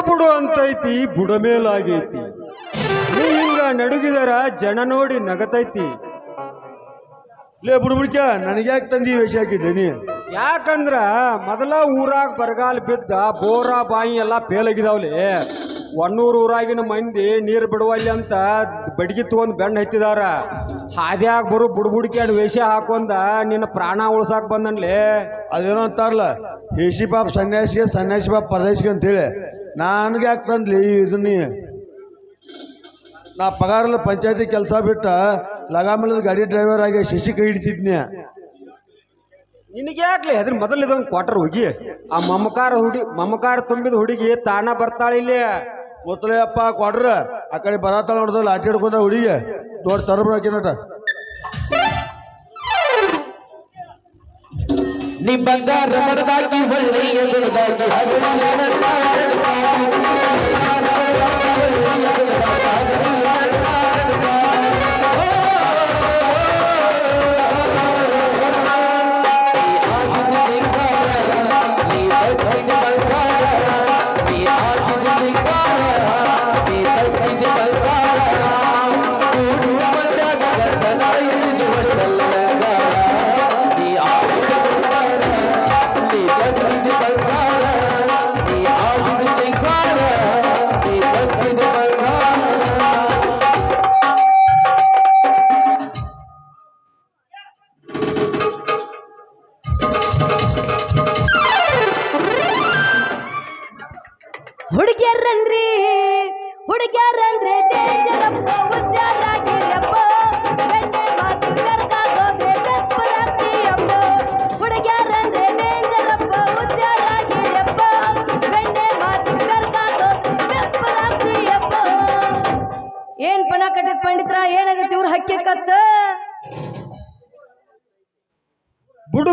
ಬುಡು ಅಂತೈತಿ ಬುಡಮೇಲಾಗೈತಿ. ನೀ ಹಿಂಗ ನಡುಗಿದರ ಜನ ನೋಡಿ ನಗತೈತಿ. ಲೇ ಬುಡ್ಕ ನನಗ್ಯಾಕೆ ತಂದಿ ವೇಷ ಹಾಕಿದ್ದೆ ನೀ? ಯಾಕಂದ್ರ ಮೊದಲ ಊರಾಗ ಬರಗಾಲ ಬಿದ್ದ ಬೋರ ಬಾಯಿ ಎಲ್ಲ ಫೇಲಾಗಿದಾವ್ಲಿ. ಒನ್ನೂರು ಊರಾಗಿನ ಮಂದಿ ನೀರು ಬಿಡುವಲ್ಲಿ ಅಂತ ಬಡ್ಗಿ ತಗೊಂಡ್ ಬೆಣ್ಣ ಹತ್ತಿದಾರ. ಹಾದ್ಯಾಗ ಬರು ಬುಡ್ಬುಡ್ಕ್ಯಾಡ್ ವೇಷ ಹಾಕೊಂಡ ನಿನ್ನ ಪ್ರಾಣ ಉಳ್ಸಾಕ್ ಬಂದನ್ಲಿ. ಅದೇನೋ ಅಂತಾರಲ್ಲ, ಹೇಸಿ ಪಾಪ ಸನ್ಯಾಸಿಗೆ, ಸನ್ಯಾಸಿ ಪಾಪ ಪರದೇಶಿಗೆ ಅಂತೇಳಿ. ನನಗೆ ಯಾಕೆ ತಂದ್ಲಿ ಇದನ್ನ? ನಾ ಪಗಾರಲ್ಲ ಪಂಚಾಯತಿ ಕೆಲಸ ಬಿಟ್ಟ ಲಗಾಮಲದ ಗಾಡಿ ಡ್ರೈವರ್ ಆಗಿ ಶಶಿ ಕೈ ಹಿಡಿತಿದ್ನ್ಯ. ನಿನಗೆ ಯಾಕ್ಲಿ ಅದ್ರ ಮೊದಲು ಇದೊಂದು ಕ್ವಾರ್ಟರ್ ಹೋಗಿ ಆ ಮಮಕಾರ ತುಂಬಿದ ಹುಡುಗಿ ತಾನ ಬರ್ತಾಳ ಇಲ್ಲಿ. ಗೊತ್ತಲೇ ಅಪ್ಪ ಕ್ವಾರ್ಟರ್ ಆ ಕಡೆ ಬರತ್ತಾಳ ನೋಡ್ದ ಲಾಟಿ ಹಿಡ್ಕೊಂಡ ಹುಡುಗಿ ದೊಡ್ಡ ತರಬ್ರ ಹಾಕಿನಟ. ನಿ ಬಂಗಾರ ಮರದಾಗಿ ಒಳ್ಳೆಯ ಗುಣದಾಗಿ ಹುಡುಗ್ಯಾರಂದ್ರೆ ಡೇಂಜರಪ್ಪ, ಹುಷಾರಾಗಿರಪ್ಪ, ಗಂಡೆ ಮಾತು ಕರ್ಕಾಗೋದೆ ಬೆಪ್ಪರಾಗ್ತೀಯಪ್ಪ. ಹುಡುಗ್ಯಾರಂದ್ರೆ ಡೇಂಜರಪ್ಪ, ಹುಷಾರಾಗಿರಪ್ಪ, ಗಂಡೆ ಮಾತು ಕರ್ಕಾಗೋದೆ ಬೆಪ್ಪರಾಗ್ತೀಯಪ್ಪ. ಏನ್ ಪಣ ಕಟ್ಟಿದ ಪಂಡಿತ್ರ, ಏನಾಗೈತಿ ಇವ್ರ ಹಕ್ಕಿ ಕತ್ತ?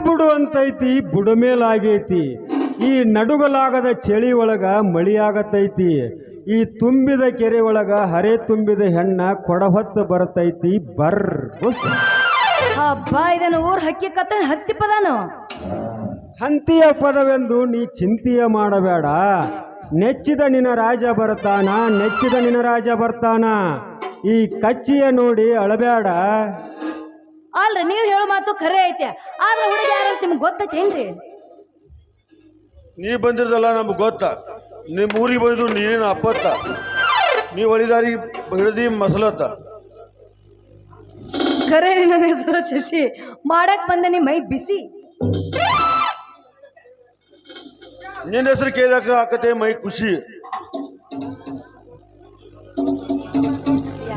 ಬುಡು ಅಂತೈತಿ ಬುಡಮೇಲಾಗೈತಿ. ಈ ನಡುಗಲಾಗದ ಚಳಿ ಒಳಗ ಮಳಿಯಾಗತೈತಿ. ಈ ತುಂಬಿದ ಕೆರೆ ಒಳಗ ಹರೆ ತುಂಬಿದ ಹೆಣ್ಣ ಕೊಡ ಹೊತ್ತು ಬರ್ತೈತಿ. ಹಬ್ಬ ಇದನ್ನು ಊರ್ ಹಕ್ಕಿ ಕತ್ತ ಹತ್ತಿ ಪದಾನು ಹಂತಿಯ ಪದವೆಂದು ನೀ ಚಿಂತೆಯ ಮಾಡಬೇಡ. ನೆಚ್ಚಿದ ನಿನ್ನ ರಾಜ ಬರ್ತಾನ, ನೆಚ್ಚಿದ ನಿನ್ನ ರಾಜ ಬರ್ತಾನ. ಈ ಕಚ್ಚಿಯ ನೋಡಿ ಅಳಬೇಡ. ಅಲ್ರಿ ನೀವು ಹೇಳೋ ಮಾತು ಖರೆ ಐತೆ, ಆದ್ರೆ ಹುಡುಗ ಯಾರಂತ ನಿಮ್ಗೆ ಗೊತ್ತೈತೇನ್ರಿ? ನೀ ಬಂದಿರದಲ್ಲ ನಮ್ಗೆ ಗೊತ್ತ. ನಿಮ್ಮ ಊರಿಗೆ ಬಂದು ನೀನೇನು ಅಪ್ಪತ್ತ, ನೀ ಒಳಿದಾರಿ ಹಿಡ್ದಿ ಮಸಲತ್ತ. ಖರೆ ನನ್ನ ಹೆಸರು ಶಶಿ, ಮಾಡಕ್ ಬಂದೆ ಮೈ ಬಿಸಿ. ನಿನ್ನ ಹೆಸರು ಕೇಳಾಕ ಆಕತೆ ಮೈ ಖುಷಿ.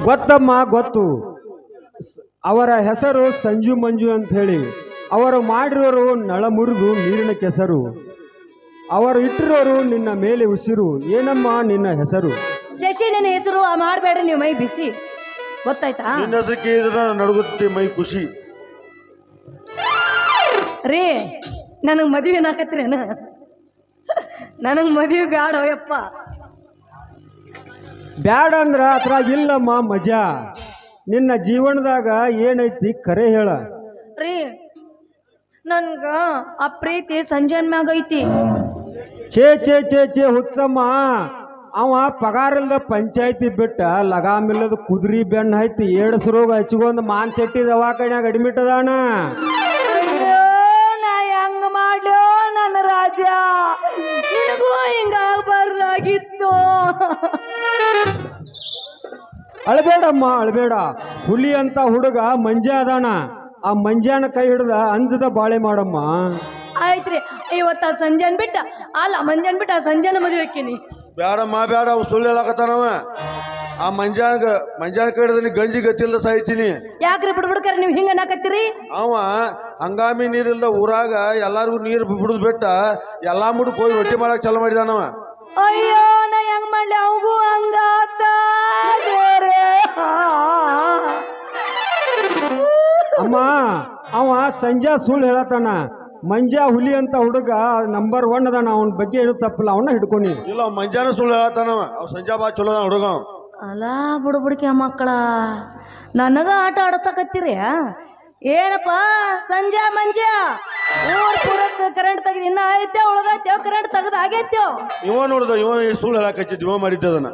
ಗೊತ್ತಮ್ಮ ಗೊತ್ತು. ಅವರ ಹೆಸರು ಸಂಜು ಮಂಜು ಅಂತ ಹೇಳಿ. ಅವರು ಮಾಡಿರೋರು ನಳ ಮುರಿದು ನೀರಿನ ಕೆಸರು. ಅವರು ಇಟ್ಟಿರೋರು ನಿನ್ನ ಮೇಲೆ ಉಸಿರು. ಏನಮ್ಮ ನಿನ್ನ ಹೆಸರು? ಶಶಿ ನನ್ನ ಹೆಸರು. ಮಾಡಬೇಡ್ರಿ ನೀವು ಮೈ ಬಿಸಿ, ಗೊತ್ತಾಯ್ತಾ? ನಿನ್ನ ಹೆಸರು ಕೇಳಿದ್ರೆ ನಡುಗುತ್ತೆ ಮೈ ಖುಷಿ. ರೀ ನನಗೆ ಮದುವೆ ನಾಕತ್ರೇನ? ನನಗೆ ಮದುವೆ ಬ್ಯಾಡ ಯಪ್ಪ. ಬ್ಯಾಡ ಅಂದ್ರ ಅದ್ರಾಗ ಇಲ್ಲಮ್ಮ ಮಜಾ. ನಿನ್ನ ಜೀವನದಾಗ ಏನೈತಿ ಖರೆ ಹೇಳ. ರೀ ನನ್ಗ ಆ ಪ್ರೀತಿ ಸಂಜೆನ್ ಮ್ಯಾಗ ಐತಿ. ಛೇ ಛೇ ಛೇ ಛೇ ಹುಚ್ಚಮ್ಮ. ಅವ ಪಗಾರಿಲ್ದ ಪಂಚಾಯತಿ ಬಿಟ್ಟ ಲಗಾಮಿಲ್ಲದ ಕುದುರಿ ಬೆಣ್ಣ ಐತಿ ಏಡ್ಸ್ ರೋಗ ಹಚ್ಕೊಂಡ್ ಮಾನ್ ಸೆಟ್ಟಿ ದವಾಖಾನ್ಯಾಗ ಅಡ್ಮಿಟ್ ಅದಾನ. ಅಯ್ಯೋ ನಾ ಹೆಂಗ ಮಾಡ್ಲೋ ನನ್ನ ರಾಜ, ನಿನಗೂ ಹಿಂಗಾಗಬಾರ್ದಾಗಿತ್ತು. ಅಳಬೇಡಮ್ಮ ಅಳಬೇಡ. ಹುಲಿ ಅಂತ ಹುಡುಗ ಮಂಜ ಅದಾನ. ಆ ಮಂಜಾನ ಕೈ ಹಿಡ್ದ ಅಂಜದ ಬಾಳೆ ಮಾಡಮ್ಮ. ಆಯ್ತ್ರಿ, ಇವತ್ತ ಸಂಜೆನ್ ಬಿಟ್ಟ ಅಲ್ಲ ಮಂಜಾನ್ ಬಿಟ್ಟ ಆ ಸಂಜೆನ ಮದುವೆ ಹಾಕಿನಿ. ಬ್ಯಾಡಮ್ಮ ಬ್ಯಾಡ, ಅವ್ ಸುಳ್ಳು ಹೇಳಕತ್ತಾನವ. ಆ ಮಂಜಾನ ಕೈ ಹಿಡ್ದ ಗಂಜಿ ಗತಿಲ್ದ ಸಾಯ್ತೀನಿ. ಯಾಕ್ರಿ ಬಿಡ್ಬಿಡ್ಕರ ನೀವು ಹಿಂಗ ಅನ್ನಕತ್ತೀರಿ? ಅವ ಹಂಗಾಮಿ ನೀರಿಲ್ದ ಊರಾಗ ಎಲ್ಲಾರ್ಗು ನೀರು ಬಿಡುದ್ ಬಿಟ್ಟ ಎಲ್ಲಾ ಮುಡ್ಕ್ ಹೋಗಿ ರೊಟ್ಟಿ ಮಾಡಕ್ ಚಾಲು ಮಾಡಿದಾನವ. ಅಯ್ಯೋ ನಾ ಹೆಂಗ್ ಮಾಡ್ಲಿ, ಅವಂಗೂ ಹಂಗಾತ. ಅಮ್ಮ ಅವ ಸಂಜಾ ಸುಳ್ಳು ಹೇಳತಾನ. ಮಂಜಾ ಹುಲಿ ಅಂತ ಹುಡುಗ ನಂಬರ್ 1 ಅದಾನ. ಅವನ ಬಗ್ಗೆ ಏನು ತಪ್ಪಿಲ್ಲ, ಅವನ್ನ ಹಿಡ್ಕೊನಿ. ಇಲ್ಲ ಮಂಜಾನ ಸುಳ್ಳು ಹೇಳತಾನವ. ಅವ್ ಸಂಜಾ ಬಾ ಚಲೋ ಹುಡುಗ. ಅಲ್ಲ ಬುಡ್ಬುಡ್ಕೆ ಮಕ್ಕಳ ನನಗ ಆಟ ಆಡಸಕತ್ತೀರಿ. ಏನಪ್ಪ ಸಂಜೆ ಮಂಜೆ ಊರ್ ಪೂರ ಕರೆಂಟ್ ತೆಗ್ದು ಇನ್ನ ಐತೆ ಉಳ್ದೈತೆ ಕರೆಂಟ್ ತೆಗ್ದು ಆಗೈತೆ. ಇವ ನೋಡ್ದ ಇವ ಸುಳ್ಳು ಹೇಳಕಚ್ಚಿದ್ ಇವ ಮಾಡಿದ್ದದನ್ನ.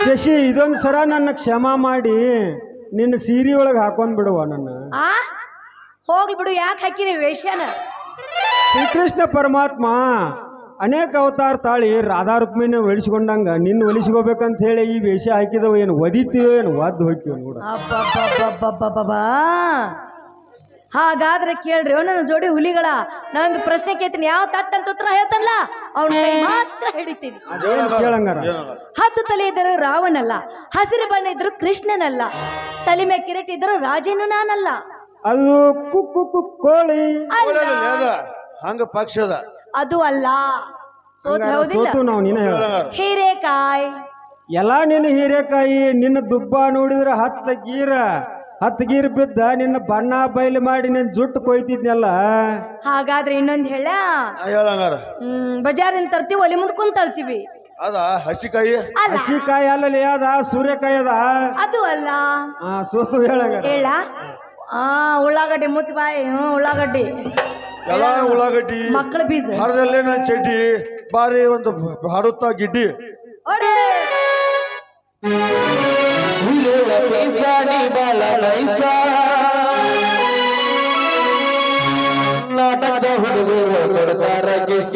ಶಶಿ ಇದೊಂದು ಸರ ನನ್ನ ಕ್ಷಮಾ ಮಾಡಿ ನಿನ್ನ ಸೀರೆ ಒಳಗೆ ಹಾಕೊಂಡ್ ಬಿಡುವ ನನ್ನ. ಆ ಹೋಗ್ಲಿ ಬಿಡು, ಯಾಕೆ ಹಾಕಿರಿ ವೇಷನ? ಶ್ರೀಕೃಷ್ಣ ಪರಮಾತ್ಮ ಅನೇಕ ಅವತಾರ ತಾಳಿ ರಾಧಾ ರುಕ್ಮಿಣಿ ಒಲಿಸ್ಕೊಂಡಂಗ ನಿನ್ನ ಒಲಿಸ್ಕೋಬೇಕಂತ ಹೇಳಿ ಈ ವೇಷ ಹಾಕಿದವು. ಏನು ಒದಿತೀವೋ ಏನು ಒದ್ದು ಹೋಗ್ತೀವೋ ನೋಡ. ಅಬ್ಬಬ್ಬಬ್ಬಬ್ಬಬ್ಬಾ, ಹಾಗಾದ್ರೆ ಕೇಳ್ರಿ ನನ್ನ ಜೋಡಿ ಹುಲಿಗಳ. ನಂದು ಪ್ರಶ್ನೆ ಕೇಳ್ತೀನಿ, ಯಾವ ತಟ್ ಅಂತ ಉತ್ತರ ಹೇಳ್ತಾನಲ್ಲ ಅವ್ನ ಕೈ ಮಾತ್ರ ಹಿಡಿತೀನಿ. ಕೇಳಂಗಾರ. 10 ತಲೆ ಇದ್ದರು ರಾವಣಲ್ಲ, ಹಸಿರು ಬಣ್ಣ ಇದ್ರು ಕೃಷ್ಣನಲ್ಲ, ತಲೆ ಮೇಲೆ ಕಿರೀಟ ಇದ್ರು ರಾಜೇನು ನಾನಲ್ಲ. ಅದು ಕುಕ್ಕು ಕುಕ್ ಕೋಳಿ ಅಲ್ಲ, ಹಂಗ ಪಕ್ಷದ ಅದು ಅಲ್ಲ. ಹೌದಿಲ್ಲ? ಸೋತು ನಾವು ನೀನ ಹೇಳ. ಹೀರೆಕಾಯಿ. ಎಲ್ಲ ನಿನ್ನ ಹೀರೆಕಾಯಿ. ನಿನ್ನ ದುಬ್ಬ ನೋಡಿದ್ರೆ 10 ಗೀರ್ ಬಿದ್ದ ನಿನ್ನ ಬಣ್ಣ ಬಯಲು ಮಾಡಿ ನಿನ್ನ ಜುಟ್ಟು ಕೊಯ್ತಿದ್ನಲ್ಲ. ಹಾಗಾದ್ರೆ ಇನ್ನೊಂದ್ ಹೇಳ. ಹೇಳಂಗಾರ. ಬಜಾರಿಂದ ತರ್ತೀವಿ, ಒಲಿ ಮುಂದ್ ಕುಂತ ತಳ್ತೀವಿ. ಅದ ಹಸಿಕಾಯಿ. ಅಲ್ಲ, ಹಸಿಕಾಯಿ ಅಲ್ಲಲ್ಲಿ ಅದ ಸೂರ್ಯಕಾಯಿ ಅದ. ಅದು ಅಲ್ಲ. ಸೋತು ಹೇಳಂಗಾರ. ಹೇಳ. ಉಳ್ಳಾಗಡ್ಡಿ ಮುಚ್ಚ ಬಾಯಿ. ಉಳ್ಳಾಗಡ್ಡಿ ಎಲ್ಲ ಉಳ್ಳಾಗಡ್ಡಿ ಮಕ್ಕಳ ಬೀಜ ಹರದಲ್ಲೇ ನನ್ನ ಚಡ್ಡಿ ಬಾರಿ ಒಂದು ಹಾಡುತ್ತಾ ಗಿಡ್ಡಿ. ಓಡಿ. ಸುಳ್ಳ ಪೈಸಾನಿ ಬಾಳ ನೈಸ ನಾಟಕದ ಹುಡುಗರು ಕೊಡ್ತಾರ ಕಿಸ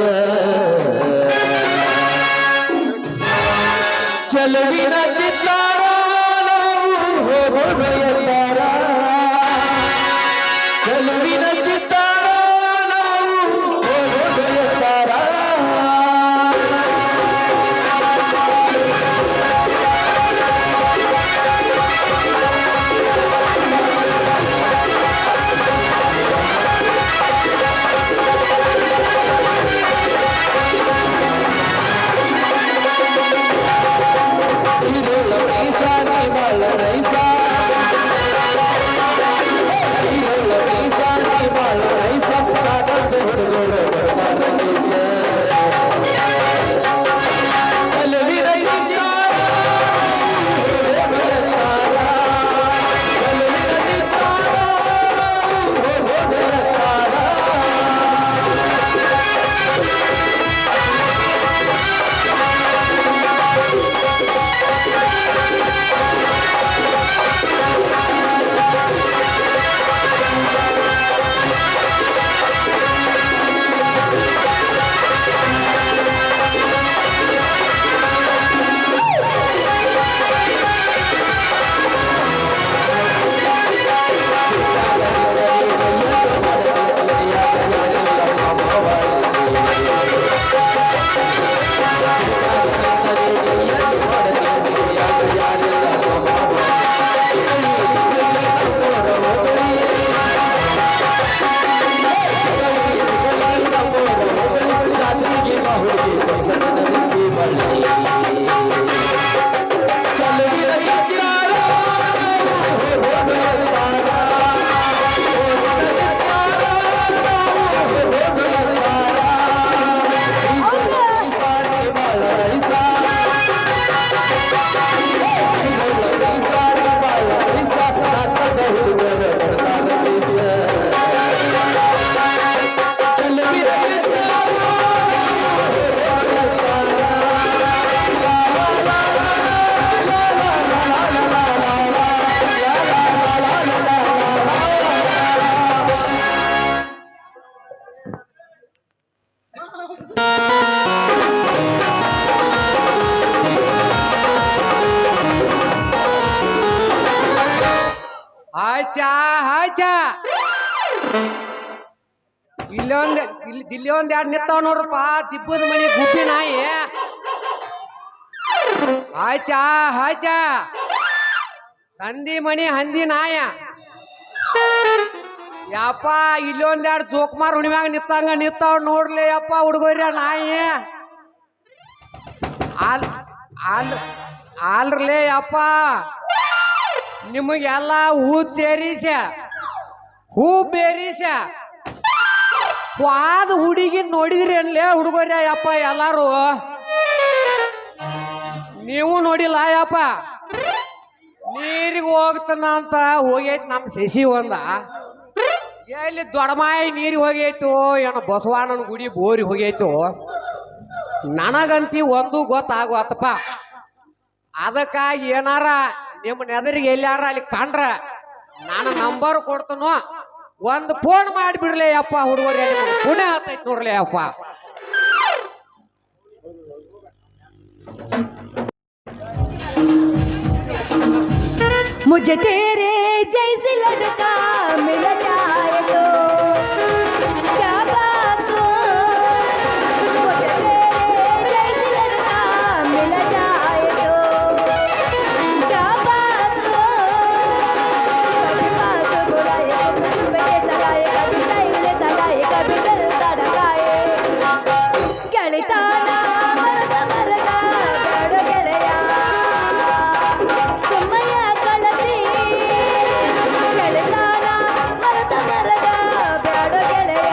ಚಲವಿನ ಚಿತ್ತಾರ ಹೋಗೋದು ಎತ್ತಾರ ಚಲವಿನ ಚಿತ್ತಾರ ಹೋಗೋದು ಎತ್ತಾರ ಇಲ್ಲಿ ಒಂದ್ ಎರಡು ನಿತ್ತಾವ ನೋಡ್ರಪ್ಪ, ದಿಬ್ಬದ ಮನಿ ಗುಬ್ಬಿ ನಾಯಿ. ಹಾಯ್ಚಾ ಹಾಯ್ಚಾ ಸಂಧಿ ಮಣಿ ಹಂದಿ ನಾಯ. ಯಪ್ಪ ಇಲ್ಲಿ ಒಂದೆರಡು ಜೋಕುಮಾರ್ ಹುಣಿಮ್ಯಾಗ ನಿತ್ತಾವ ನೋಡ್ಲಿ ಯಪ್ಪ ಹುಡುಗರ್ಯ ನಾಯಿ. ಆಲ್ರಲೇ ಯಪ್ಪ, ನಿಮಗೆಲ್ಲ ಹೂ ಸೇರಿಸ ಹೂ ಬೇರಿಸ ವಾದ ಹುಡುಗಿ ನೋಡಿದ್ರಿ ಅನ್ಲೇ ಹುಡುಗರ್ಯ ಯಪ್ಪ ಎಲ್ಲಾರು. ನೀವು ನೋಡಿಲ್ಲ ಯಪ್ಪ, ನೀರಿಗೆ ಹೋಗ್ತಾನ ಅಂತ ಹೋಗೈತಿ ನಮ್ಮ ಶಶಿ ಒಂದ ಎಲ್ಲಿ ದೊಡ್ಡಮಾಯಿ ನೀರಿಗೆ ಹೋಗೈತು ಏನೋ ಬಸವಣ್ಣನ ಗುಡಿ ಬೋರಿ ಹೋಗೈತು ನನಗಂತಿ ಒಂದು ಗೊತ್ತಾಗುವತ್ತಪ್ಪ. ಅದಕ್ಕಾಗಿ ಏನಾರ ನಿಮ್ಮ ನೆದರಿಗೆ ಎಲ್ಲಾರ ಅಲ್ಲಿ ಕಂಡ್ರ ನಾನು ನಂಬರ್ ಕೊಡ್ತನೋ ಒಂದು ಫೋನ್ ಮಾಡಿಬಿಡ್ಲಿ ಅಪ್ಪ ಹುಡುಗರೇ, ಪುಣ್ಯ ಆತೈತಿ ನೋಡ್ಲಿ ಅಪ್ಪ. मुझे तेरे जैसे लड़का मिल जाए तो क्या बात हो, मुझे तेरे जैसे लड़का मिल जाए तो क्या बात हो, कभी बात बुलाए कभी बेटे चलाए कभी सैले चलाए कभी दिल धड़काए ಗೆಳಿತಾನ ಮರದ ಮರದ ಬೇಡ ಗೆಳೆಯ ಸುಮ್ಮಯ್ಯ ಕಳತಿ ಗೆಳಿತಾನ ಮರದ ಮರದ ಬೇಡ ಗೆಳೆಯ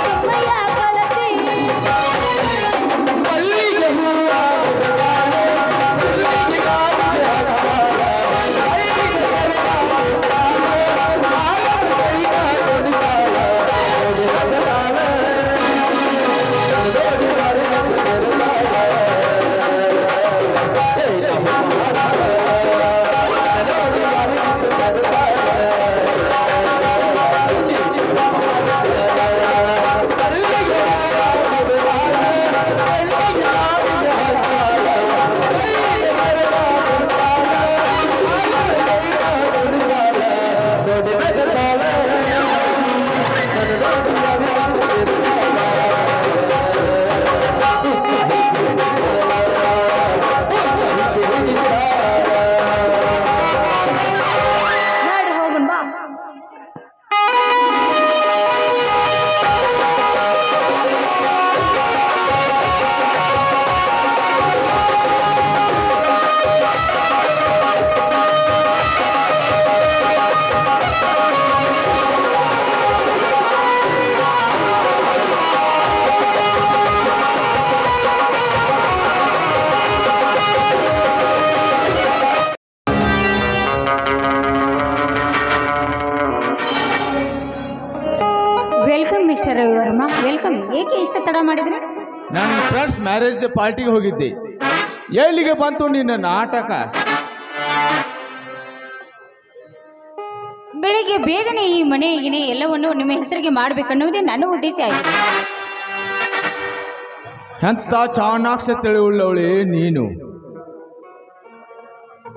ಸುಮ್ಮಯ್ಯ ಕಳತಿ ಮಾಡಿ ಹೋಗುನ್ ಬಾ. Welcome mister Ravivarma, welcome. ಏಕೆ ಇಷ್ಟ ತಡ ಮಾಡಿದ್ರಿ? ನನ್ನ ಫ್ರೆಂಡ್ಸ್ ಮ್ಯಾರೇಜ್ ಪಾರ್ಟಿಗೆ ಹೋಗಿದ್ದೆ. ಎಲ್ಲಿಗೆ ಬಂತು ನಿನ್ನ ನಾಟಕ? ಬೆಳಿಗ್ಗೆ ಬೇಗನೆ ಈ ಮನೆಗಿನೇ ಎಲ್ಲವನ್ನು ನಿಮ್ಮ ಹೆಸರಿಗೆ ಮಾಡಬೇಕನ್ನುವುದೇ ನನ್ನ ಉದ್ದೇಶ ಆಗಿದೆ. ಎಂಥ ಚಾಣಾಕ್ಷ ತಿಳಿಯುಳ್ಳವಳೆ ನೀನು.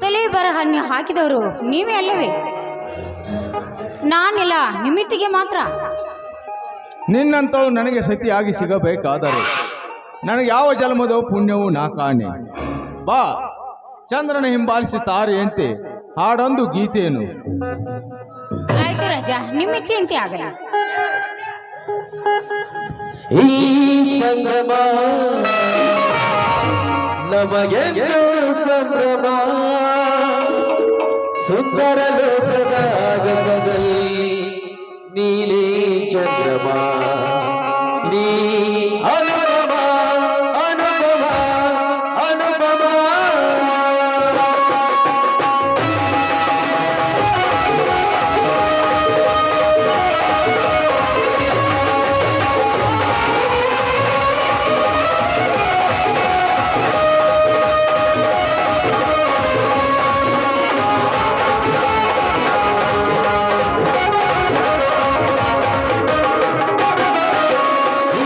ತಲೆ ಬರಹ ಹಾಕಿದವರು ನೀವೇ ಅಲ್ಲವೇ? ನಾನಿಲ್ಲ, ನಿಮಿತ್ತಿಗೆ ಮಾತ್ರ. ನಿನ್ನಂಥವು ನನಗೆ ಸತಿಯಾಗಿ ಸಿಗಬೇಕಾದರೆ ನನಗೆ ಯಾವ ಜನ್ಮದ ಪುಣ್ಯವು ನಾ ಕಾಣೆ. ಬಾ, ಚಂದ್ರನ ಹಿಂಬಾಲಿಸಿ ತಾರೆಯಂತೆ ಹಾಡೊಂದು ಗೀತೆಯನ್ನು. ಆಯ್ತು ರಾಜ, ನಿಮ್ಮ ಇಚ್ಛೆಯಂತೆ ಆಗಲ್ಲ. ಈ ಸಂಗಮ ನಮಗೆ ಸಂಭ್ರಮ, ಸುಂದರ ಲೋಕದ ಅಗಸದಲ್ಲಿ ನೀಲಿ ಚಂದ್ರಮ, ನೀ ಅನುಪಮ ಅನುಪಮ ಅನುಪಮ. ಈ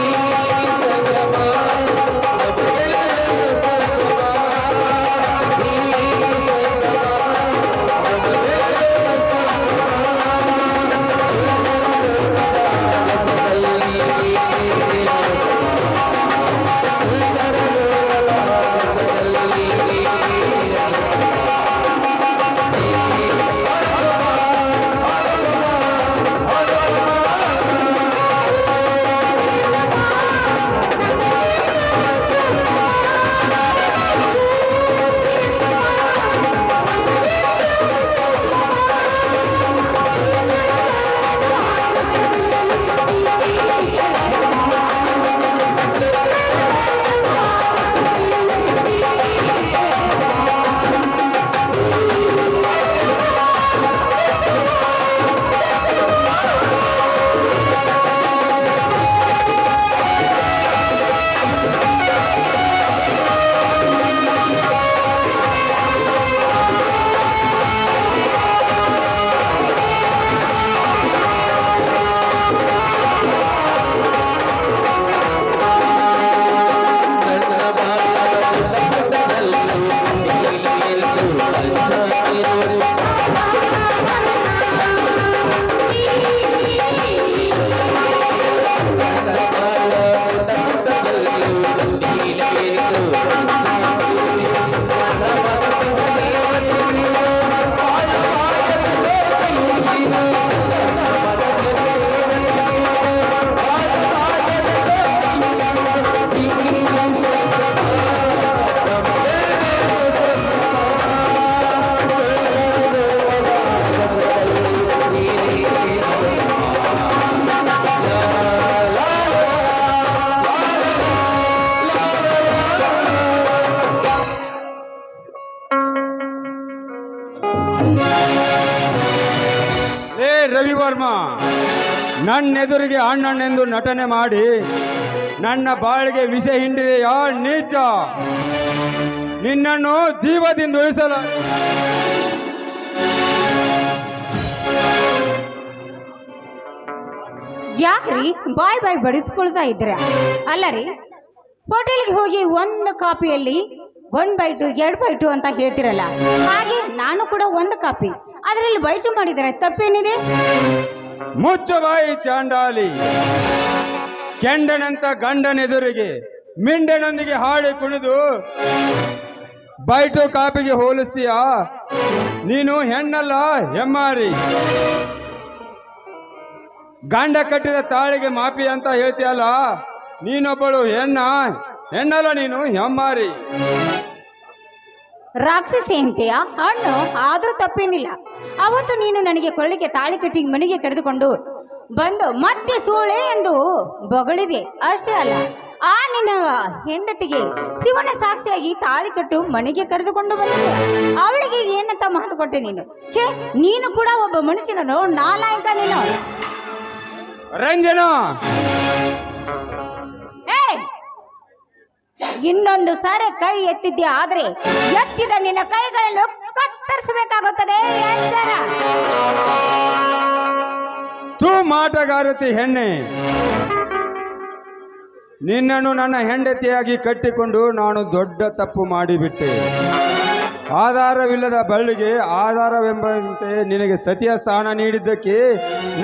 ರವಿವರ್ಮ, ನನ್ನೆದುರಿಗೆ ಅಣ್ಣನೆಂದು ನಟನೆ ಮಾಡಿ ನನ್ನ ಬಾಳಿಗೆ ವಿಷ ಹಿಂಡಿದೆಯಾ ನೀಚ? ನಿನ್ನನ್ನು ಜೀವದಿಂದ ಉಳಿಸಲ ಯಾಕ್ರಿ ಬಾಯ್ ಬಾಯ್ ಬಡಿಸ್ಕೊಳ್ತಾ ಇದ್ರ? ಅಲ್ಲ ರೀ, ಹೋಟೆಲ್ಗೆ ಹೋಗಿ ಒಂದು ಕಾಪಿಯಲ್ಲಿ 1 ಬೈಟು 2 ಬೈಟು ಅಂತ ಹೇಳ್ತಿರಲ್ಲ, ಹಾಗೆ ನಾನು ಕೂಡ ಒಂದು ಕಾಪಿ ಅದರಲ್ಲಿ ಬೈಟು ಮಾಡಿದರೆ ತಪ್ಪೇನಿದೆ? ಮುಚ್ಚ ಬಾಯಿ ಚಾಂಡಾಲಿ. ಕೆಂಡನಂತ ಗಂಡನೆದುರಿಗೆ ಮಿಂಡನೊಂದಿಗೆ ಹಾಡಿ ಕುಣಿದು ಬೈಟು ಕಾಪಿಗೆ ಹೋಲಿಸ್ತೀಯಾ? ನೀನು ಹೆಣ್ಣಲ್ಲ, ಹೆಮ್ಮಾರಿ. ಗಂಡ ಕಟ್ಟಿದ ತಾಳಿಗೆ ಮಾಪಿ ಅಂತ ಹೇಳ್ತೀಯಲ್ಲ, ನೀನೊಬ್ಬಳು ಹೆಣ್ಣಲ್ಲ, ನೀನು ಹೆಮ್ಮಾರಿ. ರಾಕ್ಷಸಿ ಅಂತೆಯ ಹಣ್ಣು ಆದ್ರೂ ತಪ್ಪೇನಿಲ್ಲ. ಅವತ್ತು ನೀನು ನನಗೆ ಕೊಳ್ಳಿಗೆ ತಾಳಿ ಕಟ್ಟಿ ಮನೆಗೆ ಕರೆದುಕೊಂಡು ಬಂದು ಮತ್ತೆ ಸೂಳೆ ಎಂದು ಬೊಗಳಿದೆ ಅಷ್ಟೇ ಅಲ್ಲ, ಆ ನಿನ್ನ ಹೆಂಡತಿಗೆ ಶಿವನ ಸಾಕ್ಷಿಯಾಗಿ ತಾಳಿ ಕಟ್ಟು ಮನೆಗೆ ಕರೆದುಕೊಂಡು ಬಂದಿದೆ. ಅವಳಿಗೆ ಏನಂತ ಮಾತು ಕೊಟ್ಟೆ ನೀನು? ಛೇ, ನೀನು ಕೂಡ ಒಬ್ಬ ಮನುಷ್ಯನನ್ನು ನಾಲಾಯಕ ನೀನು. ರಂಜನಾ, ಇನ್ನೊಂದು ಸಾರಿ ಕೈ ಎತ್ತಿದ್ಯಾ ಆದ್ರೆ ಎತ್ತಿದ ನಿನ್ನ ಕೈಗಳನ್ನು ಕತ್ತರಿಸಬೇಕಾಗುತ್ತದೆ. ಎಚ್ಚರ. ತೂ ಮಾಟಗಾರತಿ ಹೆಣ್ಣೆ, ನಿನ್ನನ್ನು ನನ್ನ ಹೆಂಡತಿಯಾಗಿ ಕಟ್ಟಿಕೊಂಡು ನಾನು ದೊಡ್ಡ ತಪ್ಪು ಮಾಡಿಬಿಟ್ಟೆ. ಆಧಾರವಿಲ್ಲದ ಬಳ್ಳಿಗೆ ಆಧಾರವೆಂಬಂತೆ ನಿನಗೆ ಸತಿಯ ಸ್ಥಾನ ನೀಡಿದ್ದಕ್ಕೆ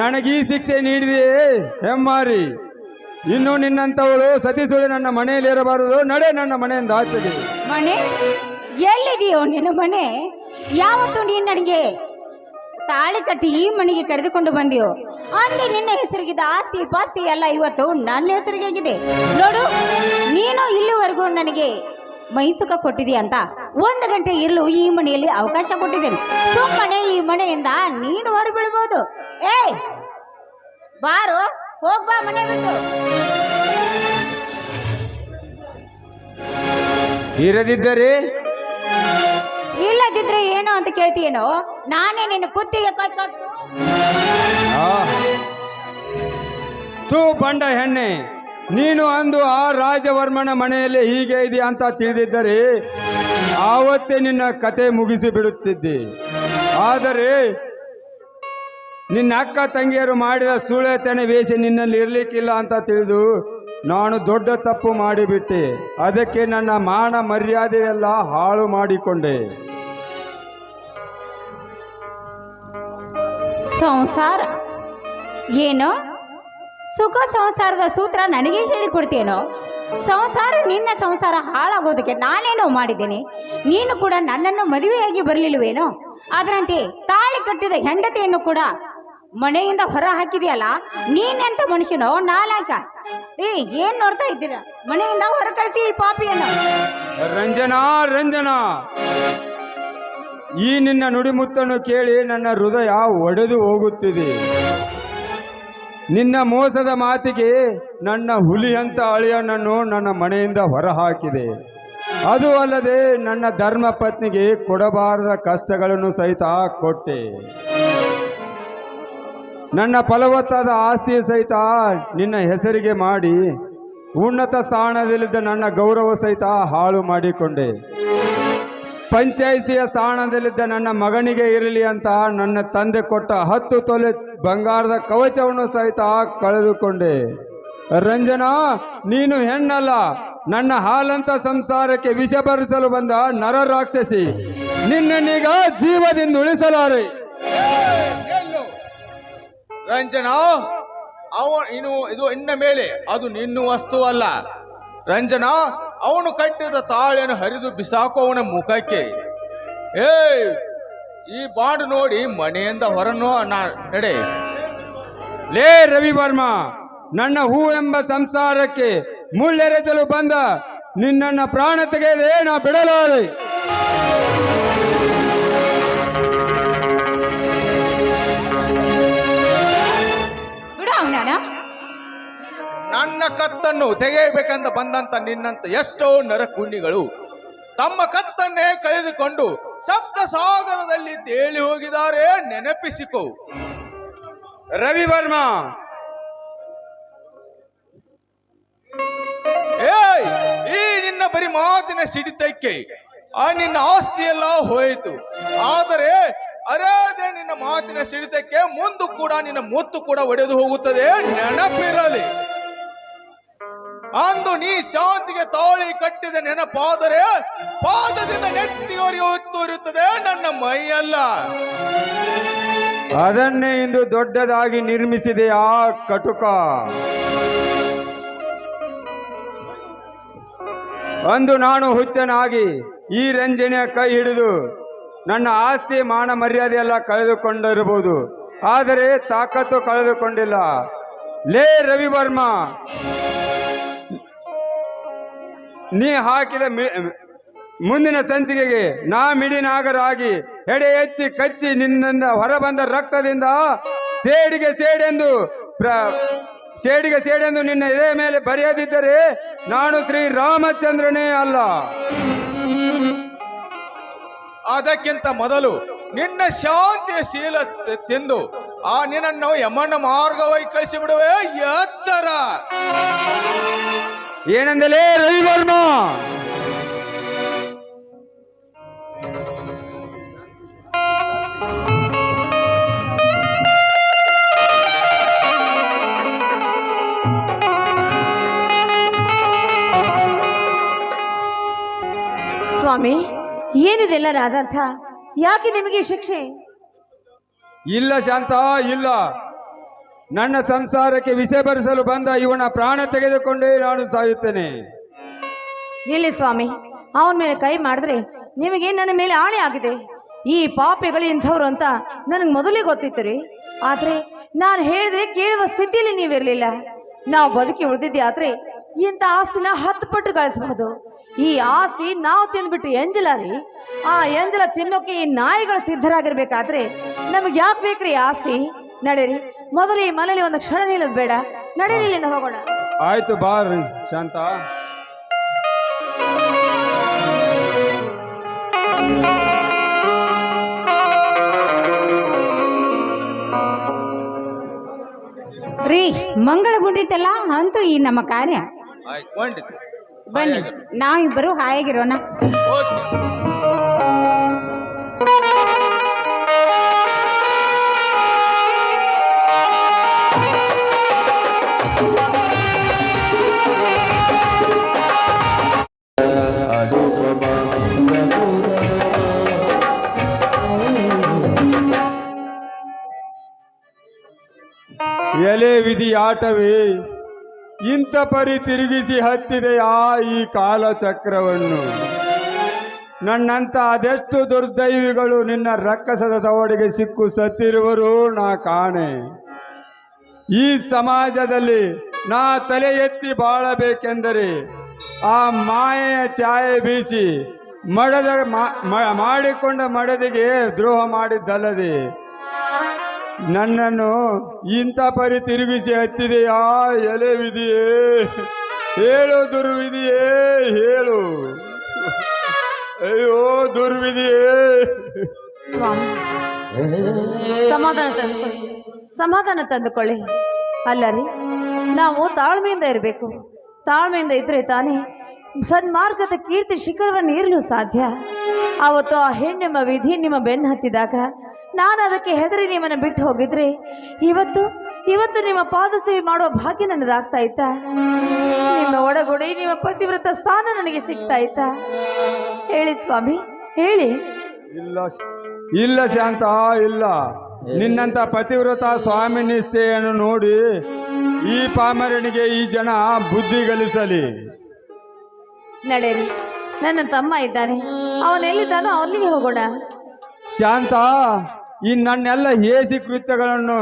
ನನಗೀ ಶಿಕ್ಷೆ ನೀಡಿದೆಯೇ ಹೆಮ್ಮಾರಿ. ಇನ್ನು ನಿನ್ನಂಥವಳು ಸತಿ ಸುಳಿ ನನ್ನ ಮನೆಯಲ್ಲಿ ಇರಬಾರದು. ನಡೆ ನನ್ನ ಮನೆಯಿಂದ ಆಚೆಗೆ. ಮನೆ ಎಲ್ಲಿದೆಯೋ ನಿನ್ನ ಮನೆ? ಯಾವತ್ತು ನೀನು ನನಗೆ ತಾಳಿ ಕಟ್ಟಿ ಈ ಮನೆಗೆ ಕರೆದುಕೊಂಡು ಬಂದಿಯೋ ಅಂದು ನಿನ್ನ ಹೆಸರಿಗಿದ್ದ ಆಸ್ತಿ ಪಾಸ್ತಿ ಎಲ್ಲ ಇವತ್ತು ನನ್ನ ಹೆಸರಿಗಾಗಿದೆ. ನೋಡು, ನೀನು ಇಲ್ಲಿವರೆಗೂ ನನಗೆ ಮೈಸುಖ ಕೊಟ್ಟಿದೀಯ ಅಂತ 1 ಗಂಟೆ ಇರಲು ಈ ಮನೆಯಲ್ಲಿ ಅವಕಾಶ ಕೊಟ್ಟಿದ್ದೇನೆ. ಸುಮ್ಮನೆ ಈ ಮನೆಯಿಂದ ನೀನು ಹೊರಬೀಳ್ಬೋದು. ಬಾರು, ಹೋಗ್ಬಾ ಮನೆ ಬಿಟ್ಟು. ಇಲ್ಲದಿದ್ರೆ ಏನು ಅಂತ ಕೇಳ್ತೀಯೇನೋ? ನಾನೇ ನಿನ್ನ ಕುತ್ತಿಗೆ ಕೈ ಕಟ್ಟು. ತೂ ಬಂಡ ಹೆಣ್ಣೆ, ನೀನು ಅಂದು ಆ ರಾಜವರ್ಮನ ಮನೆಯಲ್ಲಿ ಹೀಗೆ ಇದೆಯಾ ಅಂತ ತಿಳಿದಿದ್ದರೆ ಆವತ್ತೇ ನಿನ್ನ ಕತೆ ಮುಗಿಸಿ ಬಿಡುತ್ತಿದ್ದೆ. ಆದರೆ ನಿನ್ನ ಅಕ್ಕ ತಂಗಿಯರು ಮಾಡಿದ ಸುಳೆತನ ವೇಷ ನಿನ್ನಲ್ಲಿ ಇರಲಿಕ್ಕಿಲ್ಲ ಅಂತ ತಿಳಿದು ನಾನು ದೊಡ್ಡ ತಪ್ಪು ಮಾಡಿಬಿಟ್ಟೆ. ಅದಕ್ಕೆ ನನ್ನ ಮಾನ ಮರ್ಯಾದೆಯೆಲ್ಲ ಹಾಳು ಮಾಡಿಕೊಂಡೆ. ಸಂಸಾರ ಏನು? ಸುಖ ಸಂಸಾರದ ಸೂತ್ರ ನನಗೆ ಹೇಳಿಕೊಡ್ತೇನೋ? ಸಂಸಾರ, ನಿನ್ನ ಸಂಸಾರ ಹಾಳಾಗೋದಕ್ಕೆ ನಾನೇನೋ ಮಾಡಿದ್ದೇನೆ? ನೀನು ಕೂಡ ನನ್ನನ್ನು ಮದುವೆಯಾಗಿ ಬರಲಿಲ್ವೇನೋ? ಅದರಂತೆ ತಾಳಿ ಕಟ್ಟಿದ ಹೆಂಡತಿಯನ್ನು ಕೂಡ ಮನೆಯಿಂದ ಹೊರ ಹಾಕಿದೆಯಲ್ಲ, ನೀನೆಂತ ಮನುಷ್ಯನೋ ನಾಲಾಯಕ? ಏನ್ ನೋಡ್ತಾ ಇದ್ದೀರಾ? ಮನೆಯಿಂದ ಹೊರ ಕಳಿಸಿ ಈ ಪಾಪಿಯನ್ನು. ರಂಜನಾ, ಈ ನಿನ್ನ ನುಡಿಮುತ್ತನ್ನು ಕೇಳಿ ನನ್ನ ಹೃದಯ ಒಡೆದು ಹೋಗುತ್ತಿದೆ. ನಿನ್ನ ಮೋಸದ ಮಾತಿಗೆ ನನ್ನ ಹುಲಿಯಂತ ಅಳಿಯನನ್ನು ನನ್ನ ಮನೆಯಿಂದ ಹೊರಹಾಕಿದೆ. ಅದು ಅಲ್ಲದೆ ನನ್ನ ಧರ್ಮ ಪತ್ನಿಗೆ ಕೊಡಬಾರದ ಕಷ್ಟಗಳನ್ನು ಸಹಿತ ಕೊಟ್ಟೆ. ನನ್ನ ಫಲವತ್ತಾದ ಆಸ್ತಿ ಸಹಿತ ನಿನ್ನ ಹೆಸರಿಗೆ ಮಾಡಿ ಉನ್ನತ ಸ್ಥಾನದಲ್ಲಿದ್ದ ನನ್ನ ಗೌರವ ಸಹಿತ ಹಾಳು ಮಾಡಿಕೊಂಡೆ. ಪಂಚಾಯಿತಿಯ ಸ್ಥಾನದಲ್ಲಿದ್ದ ನನ್ನ ಮಗನಿಗೆ ಇರಲಿ ಅಂತ ನನ್ನ ತಂದೆ ಕೊಟ್ಟ 10 ತೊಲೆ ಬಂಗಾರದ ಕವಚವನ್ನು ಸಹಿತ ಕಳೆದುಕೊಂಡೆ. ರಂಜನಾ, ನೀನು ಹೆಣ್ಣಲ್ಲ, ನನ್ನ ಹಾಲಂತ ಸಂಸಾರಕ್ಕೆ ವಿಷ ಬರಿಸಲು ಬಂದ ನರ ರಾಕ್ಷಸಿ. ನಿನ್ನನ್ನೀಗ ಜೀವದಿಂದ ಉಳಿಸಲಾರೆ. ರಂಜನಾ, ಇದು ಇನ್ನ ಮೇಲೆ ಅದು ನಿನ್ನ ವಸ್ತು ಅಲ್ಲ. ರಂಜನಾ, ಅವನು ಕಟ್ಟಿದ ತಾಳಿಯನ್ನು ಹರಿದು ಬಿಸಾಕು ಅವನ ಮುಖಕ್ಕೆ. ಈ ಬಾಂಡ್ ನೋಡಿ ಮನೆಯಿಂದ ಹೊರನು ನಡೆ. ಲೇ ರವಿವರ್ಮ, ನನ್ನ ಹೂ ಎಂಬ ಸಂಸಾರಕ್ಕೆ ಮುಳ್ಳೆರೆಸಲು ಬಂದ ನಿನ್ನ ಪ್ರಾಣ ತೆಗೆಯದೆ ನಾ ಬಿಡಲಾರೆ. ನನ್ನ ಕತ್ತನ್ನು ತೆಗೆಯಬೇಕಂತ ಬಂದಂತ ನಿನ್ನಂತ ಎಷ್ಟೋ ನರಕುಂಡಿಗಳು ತಮ್ಮ ಕತ್ತನ್ನೇ ಕಳೆದುಕೊಂಡು ಸಪ್ತ ಸಾಗರದಲ್ಲಿ ತೇಲಿ ಹೋಗಿದ್ದಾರೆ. ನೆನಪಿಸಿಕೋ ರವಿವರ್ಮ. ಏಯ್, ಈ ನಿನ್ನ ಬರೀ ಮಾತಿನ ಸಿಡಿತಕ್ಕೆ ಆ ನಿನ್ನ ಆಸ್ತಿ ಎಲ್ಲ ಹೋಯಿತು. ಆದರೆ ಅದೇ ನಿನ್ನ ಮಾತಿನ ಸಿಡಿತಕ್ಕೆ ಮುಂದೆ ಕೂಡ ನಿನ್ನ ಮುತ್ತು ಕೂಡ ಒಡೆದು ಹೋಗುತ್ತದೆ, ನೆನಪಿರಲಿ. ಅಂದು ನೀ ಶಾಂತಿಗೆ ತಾಳಿ ಕಟ್ಟಿದ ನೆನಪಾದರೆ ಪಾದದಿಂದ ನೆತ್ತಿಯವರಿಗೆ ಹೊತ್ತುರುತ್ತದೆ ನನ್ನ ಮೈಯಲ್ಲ. ಅದನ್ನೇ ಇಂದು ದೊಡ್ಡದಾಗಿ ನಿರ್ಮಿಸಿದೆ ಆ ಕಟುಕ. ಅಂದು ನಾನು ಹುಚ್ಚನಾಗಿ ಈ ರಂಜನೆಯ ಕೈ ಹಿಡಿದು ನನ್ನ ಆಸ್ತಿ ಮಾನ ಮರ್ಯಾದೆ ಎಲ್ಲ ಕಳೆದುಕೊಂಡಿರಬಹುದು, ಆದರೆ ತಾಕತ್ತು ಕಳೆದುಕೊಂಡಿಲ್ಲ. ಲೇ ರವಿವರ್ಮ, ನೀ ಹಾಕಿದ ಮುಂದಿನ ಸಂಚಿಕೆಗೆ ನಾ ಮಿಡಿನಾಗರಾಗಿ ಎಡೆ ಹೆಚ್ಚಿ ಕಚ್ಚಿ ನಿನ್ನಿಂದ ಹೊರಬಂದ ರಕ್ತದಿಂದ ಸೇಡಿಗೆ ಸೇಡೆಂದು ನಿನ್ನ ಎದೆ ಮೇಲೆ ಬರೆಯದಿದ್ದರೆ ನಾನು ಶ್ರೀರಾಮಚಂದ್ರನೇ ಅಲ್ಲ. ಅದಕ್ಕಿಂತ ಮೊದಲು ನಿನ್ನ ಶಾಂತಿಯ ಶೀಲ ತಿಂದು ಆ ನಿನ್ನನ್ನು ಯಮನ ಮಾರ್ಗವಾಗಿ ಕಳಿಸಿ ಬಿಡುವೆ, ಎಚ್ಚರ. ಏನೆಂದಲೇ ರವಿವರ್ಮ? ಸ್ವಾಮಿ, ಏನಿದೆಲ್ಲ ರಾಧಾರ್ಥ? ಯಾಕೆ ನಿಮಗೆ ಶಿಕ್ಷೆ? ಇಲ್ಲ ಶಾಂತ, ಇಲ್ಲ. ನನ್ನ ಸಂಸಾರಕ್ಕೆ ವಿಷ ಬರಿಸಲು ಬಂದ ಇವನ ಪ್ರಾಣ ತೆಗೆದುಕೊಂಡೇ ನಾನು ಸಾಯುತ್ತೇನೆ. ಇಲ್ಲಿ ಸ್ವಾಮಿ, ಅವನ ಮೇಲೆ ಕೈ ಮಾಡಿದ್ರೆ ನಿಮಗೆ ನನ್ನ ಮೇಲೆ ಆಣೆ ಆಗಿದೆ. ಈ ಪಾಪಿಗಳು ಇಂಥವ್ರು ಅಂತ ನನಗೆ ಮೊದಲೇ ಗೊತ್ತಿತ್ತು ರೀ. ಆದ್ರೆ ನಾನು ಹೇಳಿದ್ರೆ ಕೇಳುವ ಸ್ಥಿತಿಯಲ್ಲಿ ನೀವಿರಲಿಲ್ಲ. ನಾವು ಬದುಕಿ ಉಳಿದಿದ್ದೆ ಇಂಥ ಆಸ್ತಿನ 10 ಪಟ್ಟು ಗಳಿಸಬಹುದು. ಈ ಆಸ್ತಿ ನಾವು ತಿಂದ್ಬಿಟ್ಟು ಎಂಜಲ ರೀ. ಆ ಎಂಜಲ ತಿನ್ನೋಕೆ ಈ ನಾಯಿಗಳು ಸಿದ್ಧರಾಗಿರ್ಬೇಕಾದ್ರೆ ನಮಗೆ ಯಾಕೆ ಬೇಕ್ರಿ ಆಸ್ತಿ? ನಡೀರಿ, ಮೊದಲು ಈ ಮನೇಲಿ ಒಂದು ಕ್ಷಣ ನಿಲ್ಲೋದು ಬೇಡ. ನಡೀರಿ, ಇಲ್ಲಿಂದ ಹೋಗೋಣ. ಆಯ್ತು ಬಾರ್ ಶಾಂತ. ರೀ, ಮಂಗಳಗುಂಡಿತಲ್ಲ ಅಂತೂ ಈ ನಮ್ಮ ಕಾರ್ಯ. ಬನ್ನಿ, ನಾವಿಬ್ಬರು ಹಾಯಾಗಿರೋಣ. ಎಲೆ ವಿಧಿ ಆಟವೇ, ಇಂಥ ಪರಿ ತಿರುಗಿಸಿ ಹತ್ತಿದೆಯಾ ಈ ಕಾಲಚಕ್ರವನ್ನು? ನನ್ನಂತ ಅದೆಷ್ಟು ದುರ್ದೈವಿಗಳು ನಿನ್ನ ರಕ್ಕಸದ ತವಡಿಗೆ ಸಿಕ್ಕು ಸತ್ತಿರುವರು ನಾ ಕಾಣೆ. ಈ ಸಮಾಜದಲ್ಲಿ ನಾ ತಲೆ ಎತ್ತಿ ಬಾಳಬೇಕೆಂದರೆ ಆ ಮಾಯೆಯ ಛಾಯೆ ಬೀಸಿ ಮಾಡಿಕೊಂಡ ಮಡದಿಗೆ ದ್ರೋಹ ಮಾಡಿದ್ದಲ್ಲದೆ ನನ್ನನ್ನು ಇಂಥ ಪರಿ ತಿರುಗಿಸಿ ಹತ್ತಿದೆಯಾ ಎಲೆ ವಿಧಿಯೇ? ಹೇಳು ದುರ್ವಿಧಿಯೇ, ಹೇಳು. ಅಯ್ಯೋ ದುರ್ವಿಧಿಯೇ. ಸ್ವಾಮಿ, ಸಮಾಧಾನ ತಂದುಕೊಳ್ಳಿ. ಅಲ್ಲ ರೀ, ನಾವು ತಾಳ್ಮೆಯಿಂದ ಇರಬೇಕು. ತಾಳ್ಮೆಯಿಂದ ಇದ್ರೆ ತಾನೇ ಸನ್ಮಾರ್ಗದ ಕೀರ್ತಿ ಶಿಖರವನ್ನು ಏರಲು ಸಾಧ್ಯ. ಆವತ್ತು ಆ ಹೆಣ್ಣೆಂಬ ವಿಧಿ ನಿಮ್ಮ ಬೆನ್ನು ಹತ್ತಿದಾಗ ನಾನು ಅದಕ್ಕೆ ಹೆದರಿ ನಿಮ್ಮನ್ನು ಬಿಟ್ಟು ಹೋಗಿದ್ರೆ ಇವತ್ತು ನಿಮ್ಮ ಪಾದ ಸೇವೆ ಮಾಡುವ ಭಾಗ್ಯ ನನಗಾಗ್ತಾ ಇತ್ತಾ? ನಿಮ್ಮ ಒಡಗೂಡಿ ನಿಮ್ಮ ಪತಿವ್ರತ ಸ್ಥಾನ ನನಗೆ ಸಿಗ್ತಾ ಇತ್ತಾ? ಹೇಳಿ ಸ್ವಾಮಿ, ಹೇಳಿ. ಇಲ್ಲ ಶಾಂತ, ಇಲ್ಲ. ನಿನ್ನಂತ ಪತಿವ್ರತ ಸ್ವಾಮಿ ನಿಷ್ಠೆಯನ್ನು ನೋಡಿ ಈ ಪಾಮರನಿಗೆ ಈ ಜನ ಬುದ್ಧಿ ಕಲಿಸಲಿ. ನಡೆಯಿರಿ, ನನ್ನ ತಮ್ಮ ಇದ್ದಾನೆ, ಅವನೆಲ್ಲಿದ್ದಾನೋ ಅಲ್ಲಿಗೆ ಹೋಗೋಣ. ಶಾಂತ, ಈ ನನ್ನೆಲ್ಲ ಹೇಸಿ ಕೃತ್ಯಗಳನ್ನು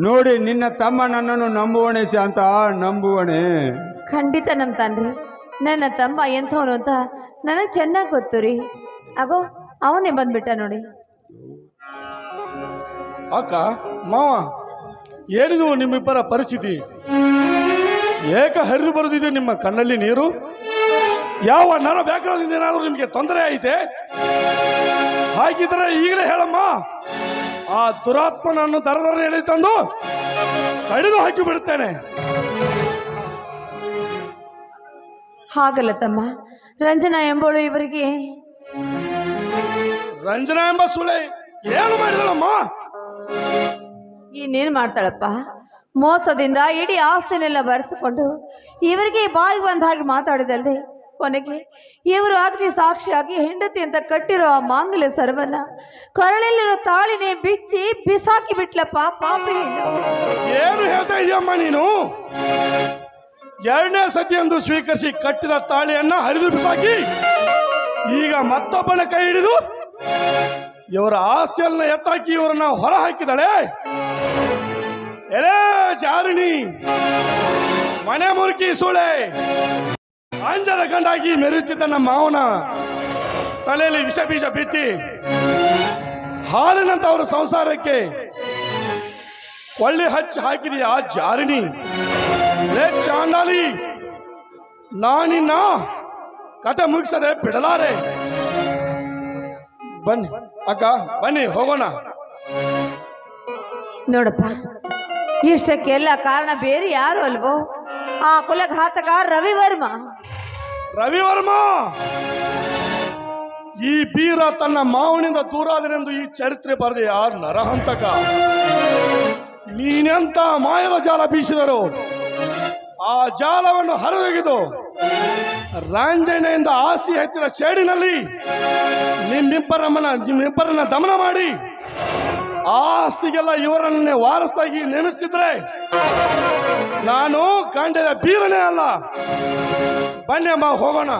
ನೋಡಿ ನಿನ್ನ ತಮ್ಮ ನನ್ನನ್ನು ನಂಬುವಣೆ ಶಾಂತ, ನಂಬುವಣೆ. ಖಂಡಿತ ನಂಬ್ತಾನ್ರಿ. ನನ್ನ ತಮ್ಮ ಎಂಥವನು ಅಂತ ನನಗೆ ಚೆನ್ನಾಗಿ ಗೊತ್ತು ರೀ. ಆಗೋ ಅವನೇ ಬಂದ್ಬಿಟ್ಟ ನೋಡಿ. ಅಕ್ಕ, ಮಾವ, ಏನಿದು ನಿಮ್ಮಿಬ್ಬರ ಪರಿಸ್ಥಿತಿ? ಏಕ ಹರಿದು ಬರುತ್ತಿದೆ ನಿಮ್ಮ ಕಣ್ಣಲ್ಲಿ ನೀರು? ಯಾವ ನರ ವ್ಯಾಕರಣದಿಂದ ಏನಾದರೂ ನಿಮಗೆ ತೊಂದರೆ ಐತೆ? ಹಾಗಿದ್ರೆ ಈಗಲೇ ಹೇಳಮ್ಮ. ಆ ದುರಾತ್ಮನನ್ನು ದರದರ ಎಳಿ ತಂದು ಕಡಿದು ಹಾಕಿ ಬಿಡುತ್ತೇನೆ. ಹಾಗಲ್ಲ ತಮ್ಮ, ರಂಜನಾ ಎಂಬಳು ಇವರಿಗೆ ರಂಜನಾ ಎಂಬ ಸುಳೆ ಏನು ಮಾಡಿದಳಮ್ಮ? ಇನ್ನೇನು ಮಾಡ್ತಾಳಪ್ಪ? ಮೋಸದಿಂದ ಇಡೀ ಆಸ್ತಿನೆಲ್ಲ ಬರೆಸಿಕೊಂಡು ಇವರಿಗೆ ಬಾಯಿಗೆ ಬಂದ ಹಾಗೆ ಮಾತಾಡಿದಲ್ದೆ ಕೊನೆಗೆ ಇವರು ಅಗ್ನಿ ಸಾಕ್ಷಿಯಾಗಿ ಹೆಂಡತಿ ಅಂತ ಕಟ್ಟಿರೋ ಆ ಮಾಂಗಲ್ಯ ಸರವನ್ನ ಕೊರಳಲ್ಲಿರೋ ತಾಳಿನೇ ಬಿಚ್ಚಿ ಬಿಸಾಕಿ ಬಿಟ್ಲಪ್ಪ ಪಾಪಿ. ಏನು ಹೇಳ್ತಾ ಇದೆಯಮ್ಮ ನೀನು? ಎರಡನೇ ಸತಿಯೊಂದು ಸ್ವೀಕರಿಸಿ ಕಟ್ಟಿದ ತಾಳಿಯನ್ನ ಹರಿದು ಬಿಸಾಕಿ ಈಗ ಮತ್ತೊಬ್ಬನ ಕೈ ಹಿಡಿದು ಇವರ ಆಸ್ತಿಯನ್ನ ಎತ್ತಾಕಿ ಇವರನ್ನ ಹೊರ ಹಾಕಿದಳೆ. ಎಲೇ ಜಾರಿಣಿ, ಮನೆ ಮುರುಕಿ ಸುಳೆ, ಅಂಜದ ಗಂಡಾಗಿ ಮೆರೆಯುತ್ತಿದ್ದ ನಮ್ಮ ಮಾವನ ತಲೆಯಲ್ಲಿ ವಿಷ ಬೀಜ ಬಿತ್ತಿ ಹಾಲಿನಂತ ಅವರ ಸಂಸಾರಕ್ಕೆ ಕೊಳ್ಳಿ ಹಚ್ಚಿ ಹಾಕಿದೆಯ ಆ ಜಾರಿಣಿ. ಲೇ ಚಾಂಡಾಲಿ, ನಾನಿನ್ನ ಕತೆ ಮುಗಿಸದೆ ಬಿಡಲಾರೆ. ಬನ್ನಿ ಅಕ್ಕ, ಬನ್ನಿ ಹೋಗೋಣ. ನೋಡಪ್ಪ, ಇಷ್ಟಕ್ಕೆಲ್ಲ ಕಾರಣ ಬೇರೆ ಯಾರು ಅಲ್ವೋ, ಆ ಕುಲಘಾತಕ ರವಿವರ್ಮ. ರವಿವರ್ಮ ಈ ಬೀರ ತನ್ನ ಮಾವನಿಂದ ದೂರಾದನೆಂದು ಈ ಚರಿತ್ರೆ ಬರೆದ ಯಾರು ನರಹಂತಕ. ನೀನೆಂತ ಮಾಯದ ಜಾಲ ಬೀಸಿದರು ಆ ಜಾಲವನ್ನು ಹರಿದೊಗೆದು ರಾಂಜಣ್ಣೆಯಿಂದ ಆಸ್ತಿ ಹೆಚ್ಚಿನ ಶೇಡಿನಲ್ಲಿ ನಿಮ್ಮಿಬ್ಬರನ್ನ ದಮನ ಮಾಡಿ ಆ ಆಸ್ತಿಗೆಲ್ಲ ಇವರನ್ನೇ ವಾರಸ್ತಾಗಿ ನೇಮಿಸ್ತಿದ್ರೆ ನಾನು ಗಂಡದ ಬೀರನೇ ಅಲ್ಲ. ಬನ್ನಿ ಅಮ್ಮ ಹೋಗೋಣ.